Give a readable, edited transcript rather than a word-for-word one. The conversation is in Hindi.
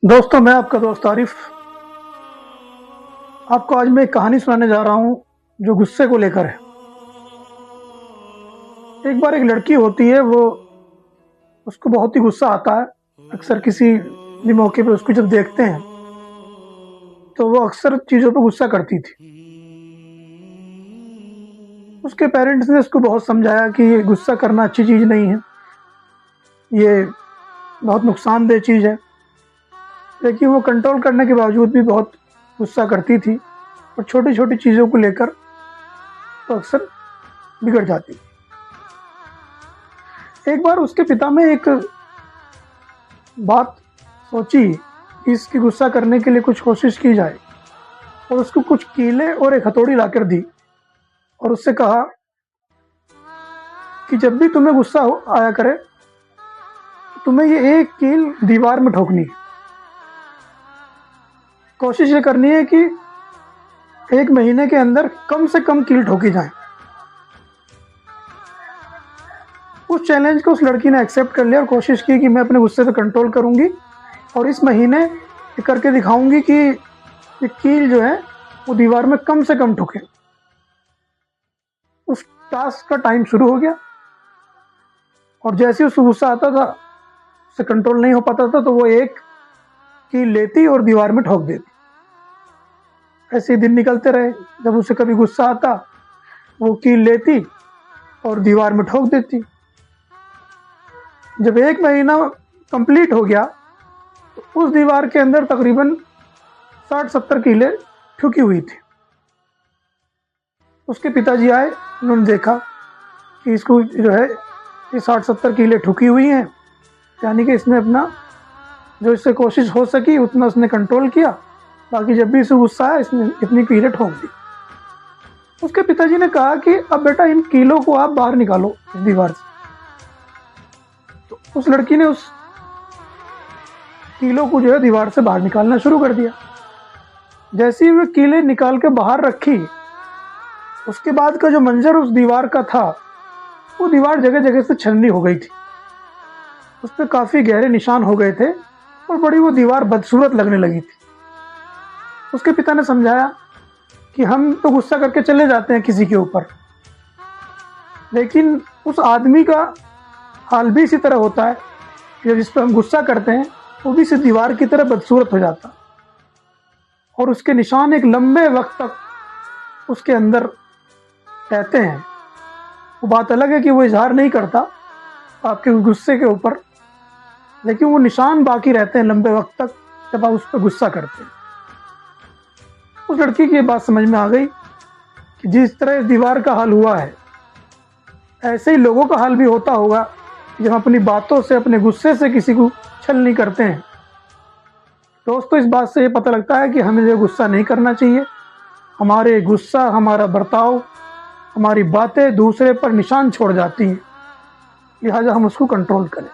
दोस्तों, मैं आपका दोस्त आरिफ आपको आज मैं एक कहानी सुनाने जा रहा हूँ जो गुस्से को लेकर है। एक बार एक लड़की होती है, वो उसको बहुत ही गुस्सा आता है। अक्सर किसी भी मौके पे उसको जब देखते हैं तो वो अक्सर चीज़ों पे गुस्सा करती थी। उसके पेरेंट्स ने उसको बहुत समझाया कि ये गुस्सा करना अच्छी चीज़ नहीं है, ये बहुत नुकसानदेह चीज़ है, लेकिन वो कंट्रोल करने के बावजूद भी बहुत गुस्सा करती थी और छोटी छोटी चीज़ों को लेकर तो अक्सर बिगड़ जाती थी। एक बार उसके पिता में एक बात सोची कि इसकी गुस्सा करने के लिए कुछ कोशिश की जाए, और उसको कुछ कीले और एक हथौड़ी लाकर दी और उससे कहा कि जब भी तुम्हें गुस्सा आया करे तो तुम्हें ये एक कील दीवार में ठोकनी है। कोशिश ये करनी है कि एक महीने के अंदर कम से कम कील ठोकी जाए। उस चैलेंज को उस लड़की ने एक्सेप्ट कर लिया और कोशिश की कि मैं अपने गुस्से पे कंट्रोल करूंगी और इस महीने करके दिखाऊंगी कि ये कील जो है वो दीवार में कम से कम ठुके। उस टास्क का टाइम शुरू हो गया और जैसे उसको गुस्सा आता था, उससे कंट्रोल नहीं हो पाता था, तो वो एक कील लेती और दीवार में ठोक देती। ऐसे ही दिन निकलते रहे। जब उसे कभी गुस्सा आता, वो कील लेती और दीवार में ठोक देती। जब एक महीना कंप्लीट हो गया तो उस दीवार के अंदर तकरीबन 60-70 कीलें ठुकी हुई थी। उसके पिताजी आए, उन्होंने देखा कि इसको जो है ये 60-70 कीलें ठुकी हुई हैं, यानी कि इसने अपना जो इससे कोशिश हो सकी उतना उसने कंट्रोल किया, बाकी जब भी इसे गुस्सा आया इसने इतनी कीलें ठोक दी। उसके पिताजी ने कहा कि अब बेटा इन कीलों को आप बाहर निकालो इस दीवार से। तो उस लड़की ने उस कीलों को जो है दीवार से बाहर निकालना शुरू कर दिया। जैसे ही वे कीलें निकाल के बाहर रखी, उसके बाद का जो मंजर उस दीवार का था, वो दीवार जगह जगह से छलनी हो गई थी। उस पर काफ़ी गहरे निशान हो गए थे और बड़ी वो दीवार बदसूरत लगने लगी थी। उसके पिता ने समझाया कि हम तो गुस्सा करके चले जाते हैं किसी के ऊपर, लेकिन उस आदमी का हाल भी इसी तरह होता है कि जिस पर हम गुस्सा करते हैं वो भी इस दीवार की तरह बदसूरत हो जाता और उसके निशान एक लंबे वक्त तक उसके अंदर रहते हैं। वो बात अलग है कि वो इजहार नहीं करता आपके गुस्से के ऊपर, लेकिन वो निशान बाकी रहते हैं लंबे वक्त तक जब आप उस पर गुस्सा करते हैं। उस लड़की की ये बात समझ में आ गई कि जिस तरह इस दीवार का हाल हुआ है, ऐसे ही लोगों का हाल भी होता होगा जब अपनी बातों से, अपने गुस्से से किसी को छल नहीं करते हैं। दोस्तों, इस बात से ये पता लगता है कि हमें जो गुस्सा नहीं करना चाहिए। हमारे गुस्सा, हमारा बर्ताव, हमारी बातें दूसरे पर निशान छोड़ जाती हैं, लिहाजा हम उसको कंट्रोल करें।